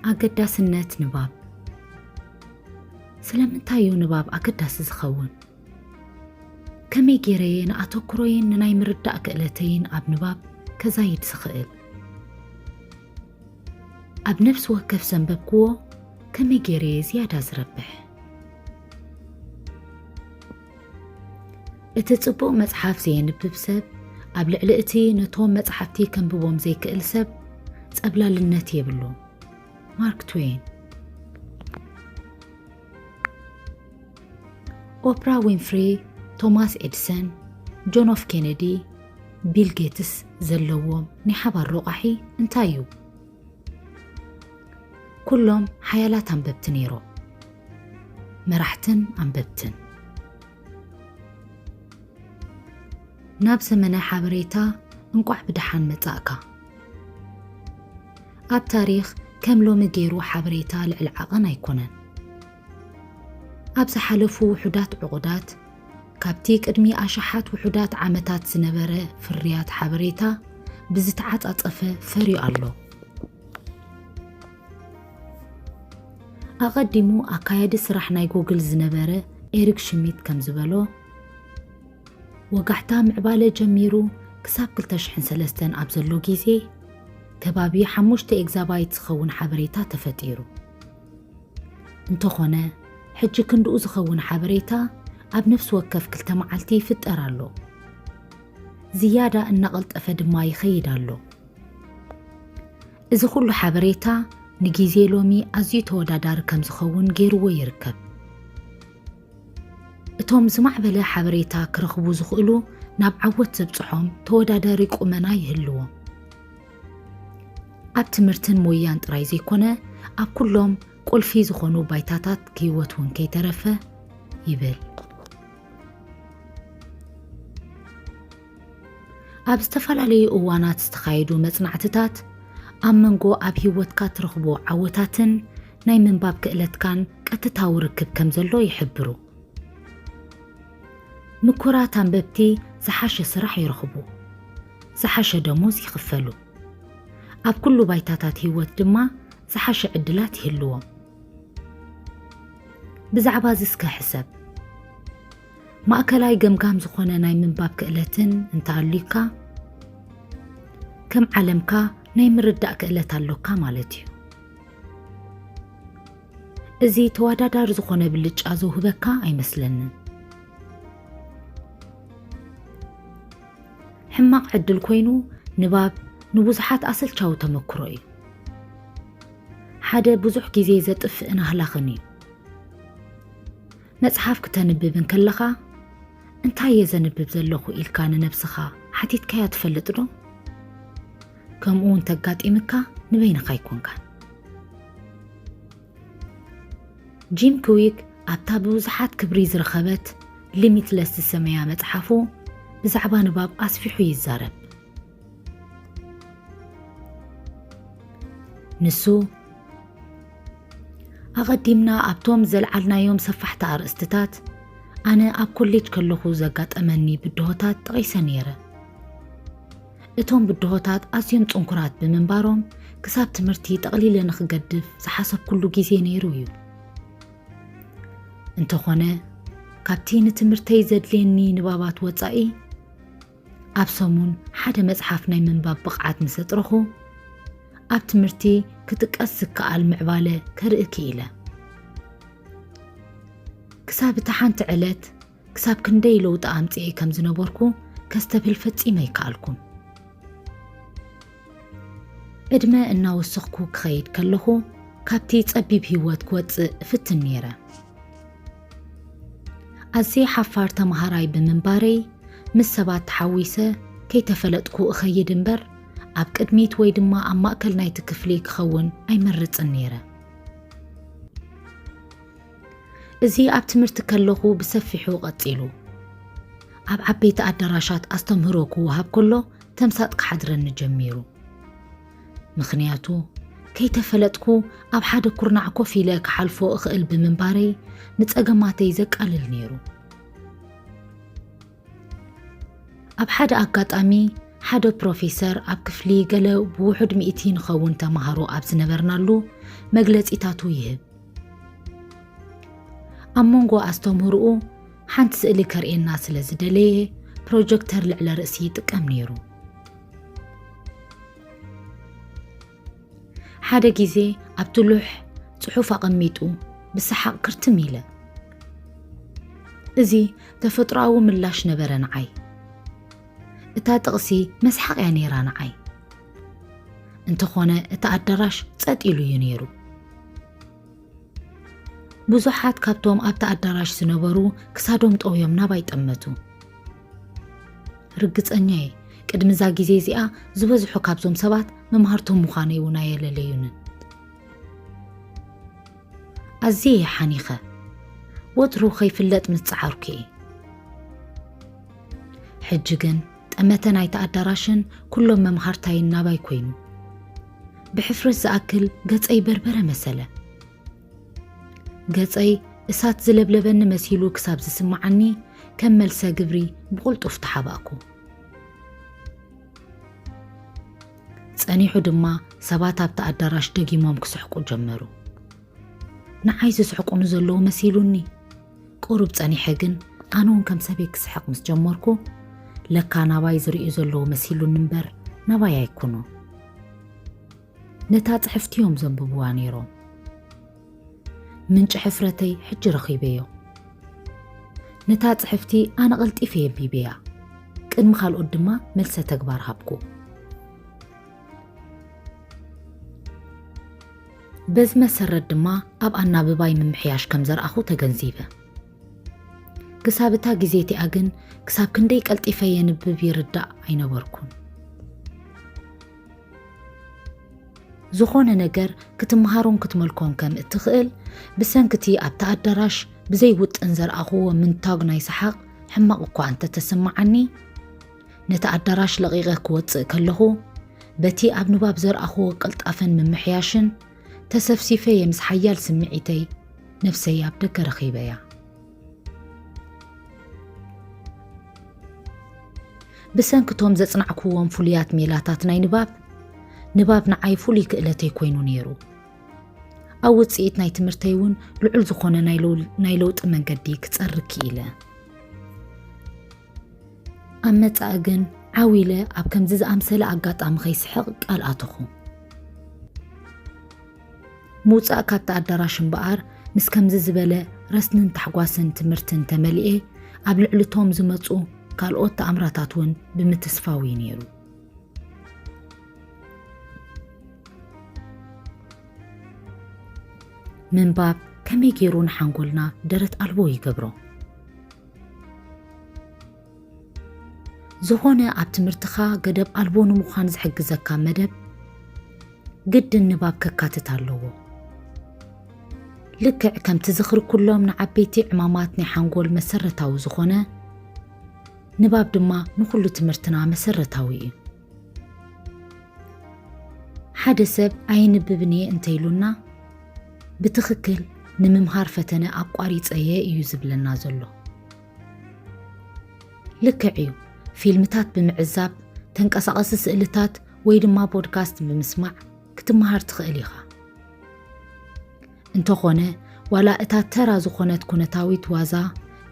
ኣገዳስነት ንባብ ስለምንታይ እዩ ንባብ ኣገዳሲ ዝኸውን? ከመይ ጌረየ ንኣተኩሮይን ንናይ ምርዳእ ክእለተይን ኣብ ንባብ ከዛይድ ዝኽእል? ኣብ ነፍሲ ወከፍ ዘንበብክዎ ከመይ ጌረየ ዝያዳ ዝረብሕ? እቲ ጽቡቕ መጽሓፍ ዘየንብብ ሰብ ኣብ ልዕሊ እቲ ነቶም መጽሓፍቲ ከንብቦም ዘይክእል ሰብ ጸብላልነት የብሉ። ማርክ ትዌይን። ኦፕራ ዊንፍሪ፣ ቶማስ ኤድሰን፣ ጆን ኤፍ ኬነዲ፣ ቢል ጌትስ ዘለዎም ናይ ሓባር ረቓሒ እንታይ እዩ? ኩሎም ሓያላት ኣንበብቲ ነይሮም፣ መራሕትን ኣንበብትን። ናብ ዘመነ ሓበሬታ እንቋዕ ብድሓን መጻእካ። ኣብ ታሪኽ ከም ሎሚ ገይሩ ሓበሬታ ልዕሊ ዓቐን ኣይኮነን። ኣብ ዝሓለፉ ውሑዳት ዕቑዳት ካብቲ ቅድሚ ኣሽሓት ውሑዳት ዓመታት ዝነበረ ፍርያት ሓበሬታ ብዝተዓጻጸፈ ፈርዩ ኣሎ። ኣቐዲሙ ኣካያዲ ስራሕ ናይ ጎግል ዝነበረ ኤሪክ ሽሚት ከም ዝበሎ ወጋሕታ ምዕባለ ጀሚሩ ክሳብ 2003 ኣብ ዘሎ ጊዜ ከባቢ 5 ኤግዛባይት ዝኸውን ሓበሬታ ተፈጢሩ። እንተኾነ ሕጂ ክንድኡ ዝኸውን ሓበሬታ ኣብ ነፍሲ ወከፍ 2 መዓልቲ ይፍጠር ኣሎ። ዝያዳ እናቐልጠፈ ድማ ይኸይድ ኣሎ። እዚ ኩሉ ሓበሬታ ንጊዜ ሎሚ ኣዝዩ ተወዳዳሪ ከም ዝኸውን ገይርዎ ይርከብ። እቶም ዝማዕበለ ሓበሬታ ክረኽቡ ዝኽእሉ ናብ ዓወት ዘብጽሖም ተወዳዳሪ ቁመና ይህልዎም። ኣብ ትምህርትን ሞያን ጥራይ ዘይኮነ ኣብ ኩሎም ቁልፊ ዝኾኑ ባይታታት ክህይወት እውን ከይተረፈ ይብል። ኣብ ዝተፈላለዩ እዋናት ዝተኻየዱ መጽናዕትታት ኣብ መንጎ ኣብ ህይወትካ ትረኽቦ ዓወታትን ናይ ምንባብ ክእለትካን ቀጥታዊ ርክብ ከም ዘሎ ይሕብሩ። ምኩራት ኣንበብቲ ዝሓሸ ስራሕ ይረኽቡ፣ ዝሓሸ ደሞዝ ይኽፈሉ። ኣብ ኩሉ ባይታታት ህይወት ድማ ዝሓሸ ዕድላት ይህልዎም። ብዛዕባ ዝስከ ሕሰብ ማእከላይ ገምጋም ዝኾነ ናይ ምንባብ ክእለትን እንተሃልዩካ ከም ዓለምካ ናይ ምርዳእ ክእለት ኣሎካ ማለት እዩ። እዚ ተወዳዳሪ ዝኾነ ብልጫ ዘውህበካ ኣይመስለንን። ሕማቕ ዕድል ኮይኑ ንባብ ንብዙሓት ኣሰልቻዊ ተመክሮ እዩ። ሓደ ብዙሕ ግዜ ዘጥፍእ ናህላኽን እዩ። መጽሓፍ ክተንብብን ከለኻ እንታይ እየ ዘንብብ ዘለኹ ኢልካ ንነብስኻ ሓቲትካያ ትፈልጥ ዶ? ከምኡ እንተጋጢምካ ንበይንኻ ይኮንካን። ጂም ክዊግ ኣብታ ብብዙሓት ክብሪ ዝረኸበት ሊሚትለስ ዝሰመያ መጽሓፉ ብዛዕባ ንባብ ኣስፊሑ ይዛረብ። ንሱ ኣቐዲምና ኣብቶም ዘለዓልናዮም ሰፋሕቲ ኣርእስትታት ኣነ ኣብ ኮሌጅ ከለኹ ዘጋጠመኒ ብድሆታት ጠቒሰ ነይረ። እቶም ብድሆታት ኣዝዮም ጽንኩራት ብምንባሮም ክሳብ ትምህርቲ ጠቕሊለ ንኽገድፍ ዝሓሰብኩሉ ጊዜ ነይሩ እዩ። እንተኾነ ካብቲ ንትምህርተይ ዘድልየኒ ንባባት ወፃኢ ኣብ ሰሙን ሓደ መጽሓፍ ናይ ምንባብ ብቕዓት ምስ ኣጥረኹ ኣብ ትምህርቲ ክጥቀስ ዝከኣል ምዕባለ ከርኢ ክኢለ። ክሳብ እቲ ሓንቲ ዕለት ክሳብ ክንደይ ለውጢ ኣምጽኤ ከም ዝነበርኩ ከስተብል ፈጺመ ኣይከኣልኩን። ዕድመ እናወሰኽኩ ክኸይድ ከለኹ ካብቲ ጸቢብ ህይወት ክወፅእ እፍትን ነይረ። ኣዝየ ሓፋር ተምሃራይ ብምንባረይ ምስ ሰባት ተሓዊሰ ከይተፈለጥኩ እኸይድ እምበር ኣብ ቅድሚት ወይ ድማ ኣብ ማእከል ናይቲ ክፍሊ ክኸውን ኣይመርጽን ነይረ። እዚ ኣብ ትምህርቲ ከለኹ ብሰፊሑ ቐጺሉ። ኣብ ዓበይቲ ኣዳራሻት ኣስተምህሮ ክወሃብ ከሎ ተምሳጥ ክሓድረኒ ጀሚሩ። ምኽንያቱ ከይተፈለጥኩ ኣብ ሓደ ኩርናዕ ኮፍ ኢለ ክሓልፎ እኽእል ብምንባረይ ንጸገማተይ ዘቃልል ነይሩ። ኣብ ሓደ ኣጋጣሚ ሓደ ፕሮፌሰር ኣብ ክፍሊ ገለ ብውሑድ 100 ንኸውን ተማሃሮ ኣብ ዝነበርናሉ መግለጺታቱ ይህብ። ኣብ መንጎ ኣስተምህርኡ ሓንቲ ስእሊ ከርእየና ስለ ዝደለየ ፕሮጀክተር ልዕለ ርእሲ ይጥቀም ነይሩ። ሓደ ግዜ ኣብ ትሉሕ ጽሑፍ ኣቐሚጡ ብሰሓቕ ክርትም ኢለ። እዚ ተፈጥሮኣዊ ምላሽ ነበረ ንዓይ። እታ ጥቕሲ መስሓቕያ ነይራ ንዓይ። እንተኾነ እቲ ኣዳራሽ ጸጥ ኢሉ እዩ ነይሩ። ብዙሓት ካብቶም ኣብቲ ኣዳራሽ ዝነበሩ ክሳዶም ጠውዮም ናባይ ጠመቱ። ርግጸኛ እየ ቅድሚዛ ግዜ እዚኣ ዝበዝሑ ካብዞም ሰባት መምሃርቶም ምዃነ እውን ኣየለለዩንን። ኣዝየ ሓኒኸ ወትሩ ከይፍለጥ ምፅዓርኩ እየ። ሕጂ ግን ጠመተ ናይቲ ኣዳራሽን ኩሎም መምሃርታይን ናባይ ኮይኑ ብሕፍረት ዝኣክል ገጸይ በርበረ መሰለ። ገጸይ እሳት ዝለብለበኒ መሲሉ ክሳብ ዝስማዓኒ ከም መልሰ ግብሪ ብቁልጡፍ ተሓባእኩ። ጸኒሑ ድማ ሰባት ኣብቲ ኣዳራሽ ደጊሞም ክስሕቁ ጀመሩ። ንዓይ ዝስሕቁኑ ዘለዉ መሲሉኒ። ቁሩብ ጸኒሐ ግን ኣነ እውን ከም ሰበይ ክስሕቅ ምስ ጀመርኩ ለካ ናባይ ዝርእዩ ዘለዉ መሲሉኒ እምበር ናባይ ኣይኩኑ። ነታ ጽሕፍትዮም ዘንብብዋ ነይሮም። ምንጭ ሕፍረተይ ሕጂ ረኺበዮ። ነታ ጽሕፍቲ ኣነ ቐልጢፈ የንቢበያ። ቅድሚ ካልኦት ድማ መልሰ ተግባር ሃብኩ። በዚ መሰረት ድማ ኣብ ኣናብባይ ምምሕያሽ ከም ዘርኣኹ ተገንዚበ። ክሳብ እታ ግዜ እቲኣ ግን ክሳብ ክንደይ ቀልጢፈ የንብብ ይርዳእ ኣይነበርኩን። ዝኾነ ነገር ክትመሃሮን ክትመልኮን ከም እትኽእል ብሰንክቲ ኣብቲ ኣዳራሽ ብዘይውጥን ዘርኣኽዎ ምንታግ ናይ ሰሓቕ ሕማቕ እኳ እንተተሰማዓኒ ነቲ ኣዳራሽ ለቒቐ ክወፅእ ከለኹ በቲ ኣብ ንባብ ዘርኣኽዎ ቅልጣፈን ምምሕያሽን ተሰፍሲፈ የምስ ሓያል ስምዒተይ ነፍሰይ ኣብ ደገ ረኺበያ። ብሰንክቶም ዘጽናዕክዎም ፍሉያት ሜላታት ናይ ንባብ ንዓይ ፍሉይ ክእለተይ ኮይኑ ነይሩ። ኣብ ውፅኢት ናይ ትምህርተይ እውን ልዑል ዝኾነ ናይ ለውጢ መንገዲ ክጸርክ ኢለ። ኣብ መጻኢ ግን ዓዊለ ኣብ ከምዚ ዝኣምሰለ ኣጋጣሚ ከይስሕቕ ቃል ኣተኹ። ምውፃእ ካብቲ ኣዳራሽ እምበኣር ምስ ከምዚ ዝበለ ረስንን ታሕጓስን ትምህርትን ተመሊኤ ኣብ ልዕልቶም ዝመፁ ካልኦት ተኣምራታት እውን ብምትስፋዊ ነይሩ። ምንባብ ከመይ ገይሩ ንሓንጎልና ደረት ኣልቦ ይገብሮ። ዝኾነ ኣብ ትምህርትኻ ገደብ ኣልቦ ንምዃን ዝሕግዘካ መደብ ግድን ንባብ ከካትት ኣለዎ። ልክዕ ከምቲ ዝኽሪ ኩሎም ንዓበይቲ ዕማማት ናይ ሓንጎል መሰረታዊ ዝኾነ ንባብ ድማ ንኩሉ ትምህርትና መሰረታዊ እዩ። ሓደ ሰብ ኣይንብብን እየ እንተይሉና ብትኽክል ንምምሃር ፈተነ ኣቋሪፀየ እዩ ዝብለና ዘሎ። ልክዕ እዩ ፊልምታት ብምዕዛብ ተንቀሳቐሲ ስእልታት ወይ ድማ ፖድካስት ብምስማዕ ክትመሃር ትኽእል ኢኻ። እንተኾነ ዋላ እታ ተራ ዝኾነት ኩነታዊት ዋዛ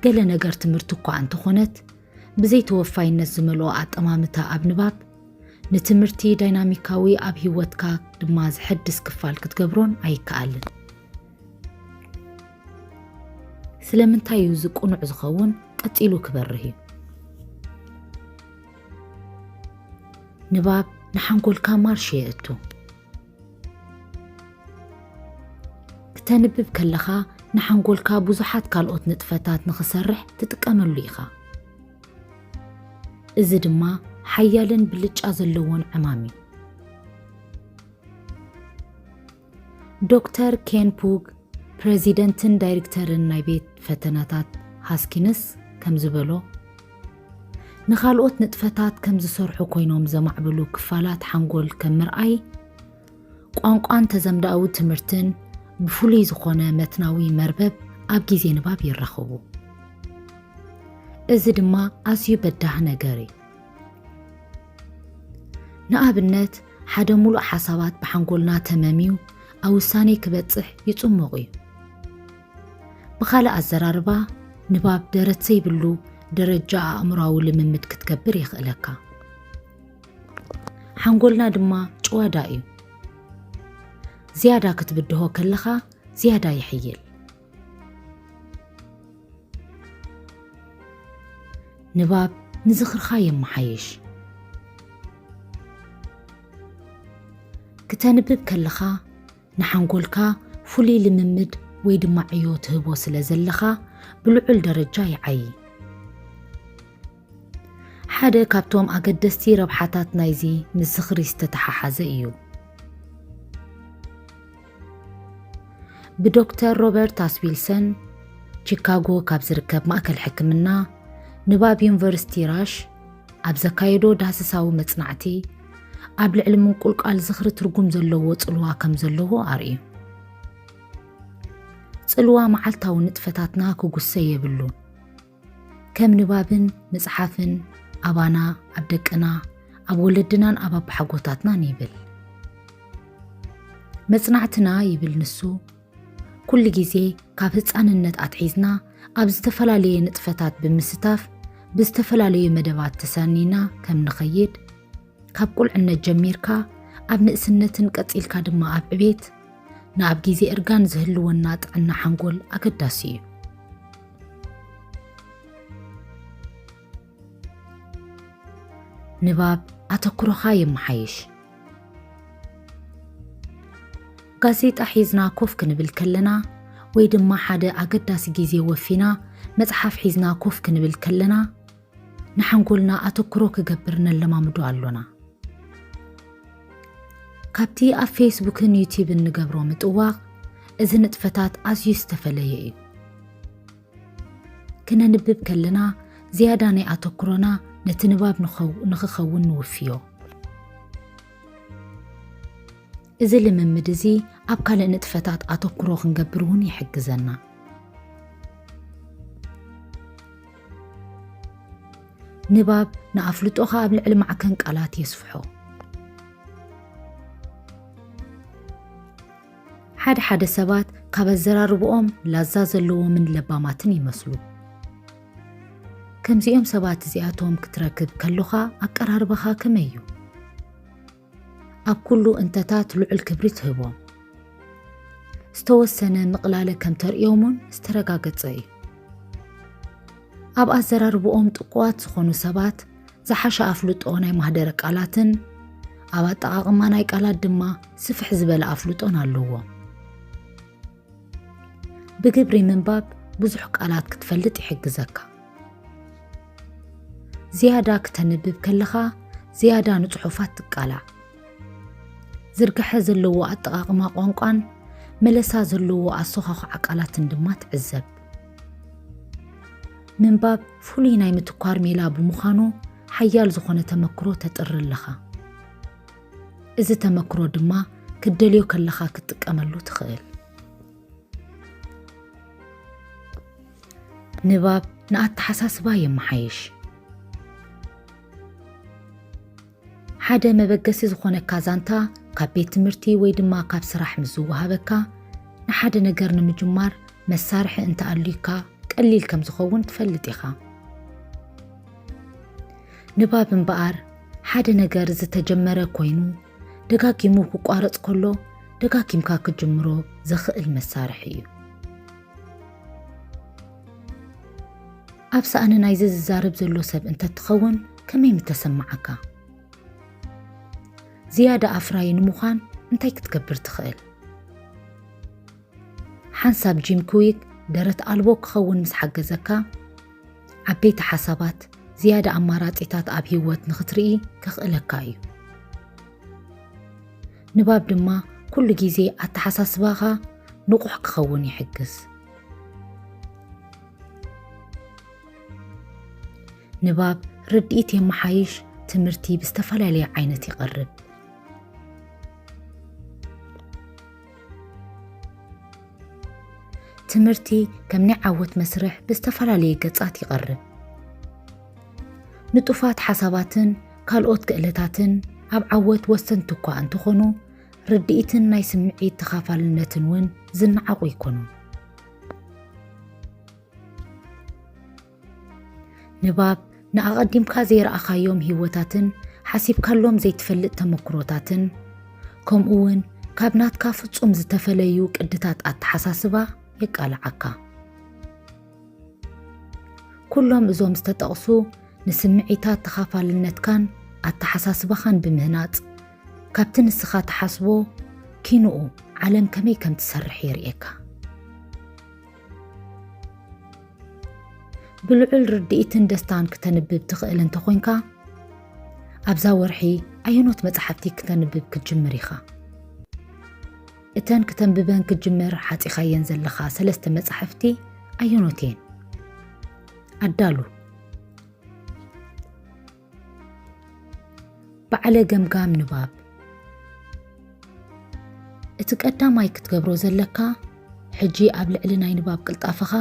ገለ ነገር ትምህርቲ እኳ እንተኾነት ብዘይ ተወፋይነት ዝመልኦ ኣጠማምታ ኣብ ንባብ ንትምህርቲ ዳይናሚካዊ ኣብ ህይወትካ ድማ ዝሕድስ ክፋል ክትገብሮን ኣይከኣልን። ስለምንታይ እዩ ዝቁኑዕ ዝኸውን ቀፂሉ ክበርህ እዩ። ንባብ ንሓንጎልካ ማርሽ የእቱ። ክትንብብ ከለኻ ንሓንጎልካ ብዙሓት ካልኦት ንጥፈታት ንኽሰርሕ ትጥቀመሉ ኢኻ። እዚ ድማ ሓያልን ብልጫ ዘለዎን ዕማም እዩ። ዶክተር ኬን ፑግ ፕሬዚደንትን ዳይሬክተርን ናይ ቤት ፈተናታት ሃስኪንስ ከም ዝበሎ ንኻልኦት ንጥፈታት ከም ዝሰርሑ ኮይኖም ዘማዕብሉ ክፋላት ሓንጎል ከም ምርኣይ ቋንቋን ተዘምዳዊ ትምህርትን ብፍሉይ ዝኾነ መትናዊ መርበብ ኣብ ግዜ ንባብ ይራኸቡ። እዚ ድማ ኣዝዩ በዳህ ነገር እዩ። ንኣብነት ሓደ ሙሉእ ሓሳባት ብሓንጎልና ተመሚዩ ኣብ ውሳኔ ክበጽሕ ይጽምቕ እዩ። ብኻልእ ኣዘራርባ ንባብ ደረት ዘይብሉ ደረጃ ኣእምሮዊ ልምምድ ክትገብር ይኽእለካ። ሓንጎልና ድማ ጭዋዳ እዩ። ዝያዳ ክትብድሆ ከለኻ ዝያዳ ይሕይል። ንባብ ንዝኽርኻ የመሓይሽ። ከተንብብ ከለኻ ንሓንጎልካ ፍሉይ ልምምድ ወይ ድማ ዕዮ ትህቦ ስለ ዘለኻ ብልዑል ደረጃ ይዓይ። ሓደ ካብቶም ኣገደስቲ ረብሓታት ናይዚ ምስ ዝኽሪ ዝተተሓሓዘ እዩ። ብዶክተር ሮበርት ኣስዊልሰን ቺካጎ ካብ ዝርከብ ማእከል ሕክምና ንባብ ዩኒቨርሲቲ ራሽ ኣብ ዘካየዶ ዳህስሳዊ መጽናዕቲ ኣብ ልዕሊ ምንቁልቃል ዝኽሪ ትርጉም ዘለዎ ጽልዋ ከም ዘለዎ ኣርእዩ። ጽልዋ መዓልታዊ ንጥፈታትና ክጉሰ የብሉን። ከም ንባብን መጽሓፍን ኣባና ኣብ ደቅና ኣብ ወለድናን ኣብ ኣቦሓጎታትናን ይብል። መጽናዕትና ይብል ንሱ ኩሉ ግዜ ካብ ህፃንነት ኣትሒዝና ኣብ ዝተፈላለየ ንጥፈታት ብምስታፍ ብዝተፈላለዩ መደባት ተሰኒና ከም ንኸይድ ካብ ቁልዕነት ጀሚርካ ኣብ ንእስነትን ቀፂልካ ድማ ኣብ ዕቤት ንኣብ ግዜ እርጋን ዝህልወና ጥዕና ሓንጎል ኣገዳሲ እዩ። ንባብ ኣተኩሮኻ የመሓይሽ። ጋዜጣ ሒዝና ኮፍ ክንብል ከለና ወይ ድማ ሓደ ኣገዳሲ ግዜ ወፊና መጽሓፍ ሒዝና ኮፍ ክንብል ከለና ንሓንጎልና ኣተኩሮ ክገብር ነለማምዶ ኣሎና። ካብቲ ኣብ ፌስቡክን ዩቲዩብን ንገብሮ ምጥዋቕ እዚ ንጥፈታት ኣዝዩ ዝተፈለየ እዩ። ክነንብብ ከለና ዝያዳ ናይ ኣተኩሮና ነቲ ንባብ ንኽኸውን ንውፍዮ። እዚ ልምምድ እዚ ኣብ ካልእ ንጥፈታት ኣተኩሮ ክንገብር እውን ይሕግዘና። ንባብ ንኣፍልጦኻ ኣብ ልዕሊ ማዕከን ቃላት የስፍሖ። ሓደ ሰባት ካብ ኣዘራርብኦም ላዛ ዘለዎምን ለባማትን ይመስሉ። ከምዚኦም ሰባት እዚኣቶም ክትረክብ ከለኻ ኣቀራርባኻ ከመይ እዩ? ኣብ ኩሉ እንተታት ልዑል ክብሪ ትህቦም። ዝተወሰነ ምቕላለ ከም ተርእዮምን ዝተረጋገጸ እዩ። ኣብ ኣዘራርብኦም ጥቁዋት ዝኾኑ ሰባት ዝሓሸ ኣፍልጦ ናይ ማህደረ ቃላትን ኣብ ኣጠቓቕማ ናይ ቃላት ድማ ስፍሕ ዝበለ ኣፍልጦን ኣለዎም። ብግብሪ ምንባብ ብዙሕ ቃላት ክትፈልጥ ይሕግዘካ። ዝያዳ ክተንብብ ከለኻ ዝያዳ ንጽሑፋት ትቃላዕ። ዝርግሐ ዘለዎ ኣጠቓቕማ ቋንቋን መለሳ ዘለዎ ኣሰኻኽዓ ቃላትን ድማ ትዕዘብ። ምንባብ ፍሉይ ናይ ምትኳር ሜላ ብምዃኑ ሓያል ዝኾነ ተመክሮ ተጥሪ ኣለኻ። እዚ ተመክሮ ድማ ክደልዮ ከለኻ ክትጥቀመሉ ትኽእል። ንባብ ንኣተሓሳስባ የመሓይሽ። ሓደ መበገሲ ዝኾነካ ዛንታ ካብ ቤት ትምህርቲ ወይ ድማ ካብ ስራሕ ምስ ዝወሃበካ ንሓደ ነገር ንምጅማር መሳርሒ እንተኣልዩካ ቀሊል ከም ዝኸውን ትፈልጥ ኢኻ። ንባብ እምበኣር ሓደ ነገር ዝተጀመረ ኮይኑ ደጋጊሙ ክቋረጽ ከሎ ደጋጊምካ ክጅምሮ ዘኽእል መሳርሒ እዩ። ኣብ ሳእኒ ናይዚ ዝዛረብ ዘሎ ሰብ እንተትኸውን ከመይ ምተሰማዓካ? ዝያዳ ኣፍራይ ንምዃን እንታይ ክትገብር ትኽእል? ሓንሳብ ጂም ኩዊክ ደረት ኣልቦ ክኸውን ምስ ሓገዘካ ዓበይቲ ሓሳባት ዝያዳ ኣማራጺታት ኣብ ህይወት ንኽትርኢ ክኽእለካ እዩ። ንባብ ድማ ኩሉ ግዜ ኣተሓሳስባኻ ንቑሕ ክኸውን ይሕግዝ። ንባብ ርድኢት የመሓይሽ ትምህርቲ ብዝተፈላለየ ዓይነት ይቐርብ። ትምህርቲ ከም ናይ ዓወት መስርሕ ብዝተፈላለየ ገጻት ይቐርብ። ንጡፋት ሓሳባትን ካልኦት ክእለታትን ኣብ ዓወት ወሰንቲ እኳ እንትኾኑ ርድኢትን ናይ ስምዒት ተኻፋልነትን እውን ዝነዓቑ ይኮኑ። ንባብ ንኣቐዲምካ ዘይረኣኻዮም ህይወታትን ሓሲብካሎም ዘይትፈልጥ ተመክሮታትን ከምኡ እውን ካብ ናትካ ፍጹም ዝተፈለዩ ቅድታት ኣተሓሳስባ የቃልዓካ። ኩሎም እዞም ዝተጠቕሱ ንስምዒታት ተኻፋልነትካን ኣተሓሳስባኻን ብምህናፅ ካብቲ ንስኻ ተሓስቦ ኪንኡ ዓለም ከመይ ከም ትሰርሕ የርእየካ። ብልዑል ርድኢትን ደስታን ክተንብብ ትኽእል እንተኾንካ ኣብዛ ወርሒ ኣየኖት መጽሓፍቲ ክተንብብ ክትጅምር ኢኻ? እተን ክተንብበን ክትጅምር ሓፂኻየን ዘለኻ 3 መጽሓፍቲ ኣየኖት እየን? ኣዳሉ። በዓለ ገምጋም ንባብ። እቲ ቀዳማይ ክትገብሮ ዘለካ ሕጂ ኣብ ልዕሊ ናይ ንባብ ቅልጣፈኻ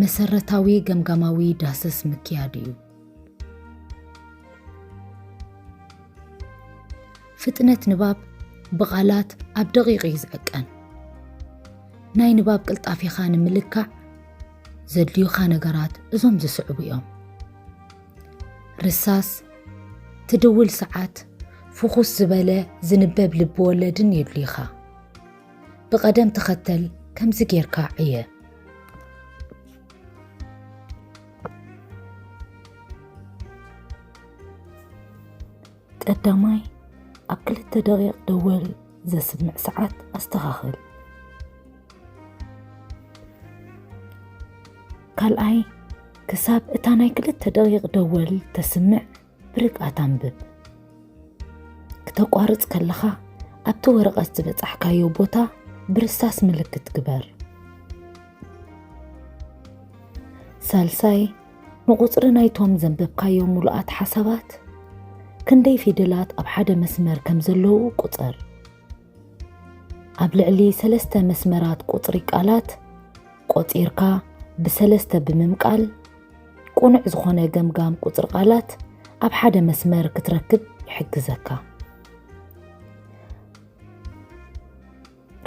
መሰረታዊ ገምጋማዊ ዳሰስ ምክያድ እዩ። ፍጥነት ንባብ ብቓላት ኣብ ደቂቕ እዩ ዝዕቀን። ናይ ንባብ ቅልጣፊኻ ንምልካዕ ዘድልዩኻ ነገራት እዞም ዝስዕቡ እዮም። ርሳስ፣ ትድውል ሰዓት፣ ፍኹስ ዝበለ ዝንበብ ልቢ ወለድን የድልዩኻ። ብቐደም ተኸተል ከምዚ ጌርካ ዕየ። ቀዳማይ ኣብ 2 ደቂቕ ደወል ዘስምዕ ሰዓት ኣስተኻኽል። ካልኣይ ክሳብ እታ ናይ 2 ደቂቕ ደወል ተስምዕ ብርግኣት ኣንብብ። ክተቋርጽ ከለኻ ኣብቲ ወረቐት ዝበጻሕካዮ ቦታ ብርሳስ ምልክት ግበር። ሳልሳይ ንቁፅሪ ናይቶም ዘንበብካዮም ሙሉኣት ሓሳባት ክንደይ ፊደላት ኣብ ሓደ መስመር ከም ዘለዉ ቁፅር። ኣብ ልዕሊ 3 መስመራት ቁፅሪ ቃላት ቆፂርካ ብ3 ብምምቃል ቁኑዕ ዝኾነ ገምጋም ቁፅሪ ቃላት ኣብ ሓደ መስመር ክትረክብ ይሕግዘካ።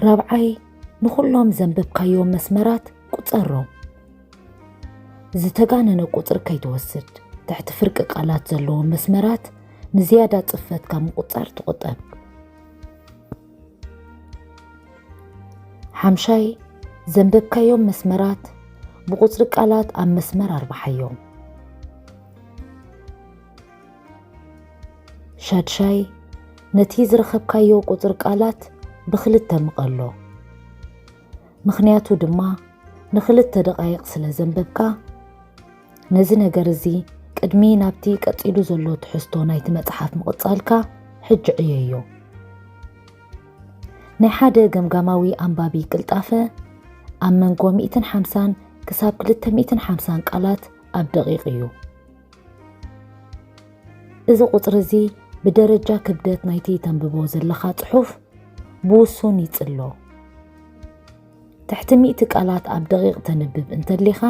ራብዓይ ንኹሎም ዘንበብካዮም መስመራት ቁፀሮም። ዝተጋነነ ቁፅሪ ከይትወስድ ትሕቲ ፍርቂ ቃላት ዘለዎም መስመራት ንዝያዳ ጽፈት ካብ ምቁፃር ትቆጠብ። ሓምሻይ ዘንበብካዮም መስመራት ብቁፅሪ ቃላት ኣብ መስመር ኣርባሓዮም። ሻድሻይ ነቲ ዝረኸብካዮ ቁፅሪ ቃላት ብ2 ምቐሎ። ምኽንያቱ ድማ ን2 ደቃይቕ ስለ ዘንበብካ ነዚ ነገር እዚ ቅድሚ ናብቲ ቀፂሉ ዘሎ ትሕዝቶ ናይቲ መጽሓፍ ምቕጻልካ ሕጂ ዕየዮ። ናይ ሓደ ገምጋማዊ ኣንባቢ ቅልጣፈ ኣብ መንጎ 150 ክሳብ 250 ቃላት ኣብ ደቂቕ እዩ። እዚ ቁፅሪ እዚ ብደረጃ ክብደት ናይቲ ተንብቦ ዘለኻ ጽሑፍ ብውሱን ይጽሎ። ትሕቲ 100 ቃላት ኣብ ደቂቕ ተንብብ እንተድሊኻ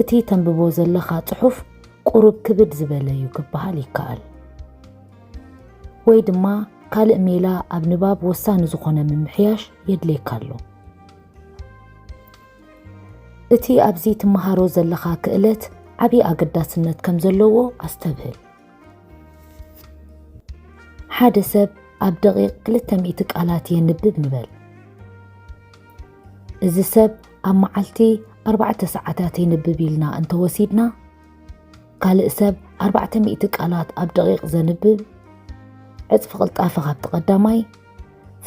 እቲ ተንብቦ ዘለኻ ጽሑፍ ቁሩብ ክብድ ዝበለ እዩ ክበሃል ይከኣል። ወይ ድማ ካልእ ሜላ ኣብ ንባብ ወሳኒ ዝኾነ ምምሕያሽ የድልየካ ኣሎ። እቲ ኣብዚ ትመሃሮ ዘለኻ ክእለት ዓብዪ ኣገዳስነት ከም ዘለዎ ኣስተብህል። ሓደ ሰብ ኣብ ደቂቕ 200 ቃላት የንብብ ንበል። እዚ ሰብ ኣብ መዓልቲ 4 ሰዓታት የንብብ ኢልና እንተወሲድና ካልእ ሰብ 400 ቃላት ኣብ ደቂቕ ዘንብብ ዕፅፊ ቅልጣፈ ካብቲ ቀዳማይ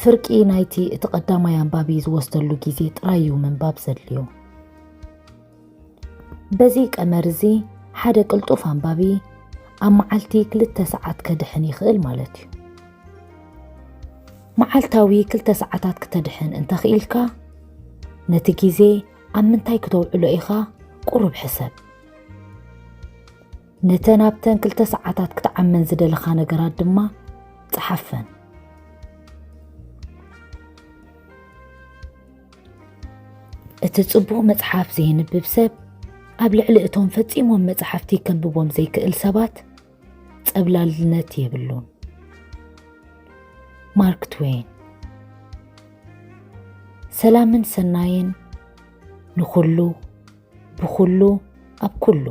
ፍርቂ ናይቲ እቲ ቀዳማይ ኣንባቢ ዝወስደሉ ግዜ ጥራዩ ምንባብ ዘድልዮ። በዚ ቀመር እዚ ሓደ ቅልጡፍ ኣንባቢ ኣብ መዓልቲ 2 ሰዓት ከድሕን ይኽእል ማለት እዩ። መዓልታዊ 2 ሰዓታት ክተድሕን እንተኽኢልካ ነቲ ግዜ ኣብ ምንታይ ክተውዕሎ ኢኻ ቁሩብ ሕሰብ። ነተን ኣብተን 2 ሰዓታት ክትዓመን ዝደለኻ ነገራት ድማ ጽሓፈን። እቲ ጽቡቕ መጽሓፍ ዘይንብብ ሰብ ኣብ ልዕሊ እቶም ፈጺሞም መጽሓፍቲ ከንብቦም ዘይክእል ሰባት ጸብላልነት የብሉን። ማርክ ትዌይን። ሰላምን ሰናይን ንኹሉ ብኹሉ ኣብ ኩሉ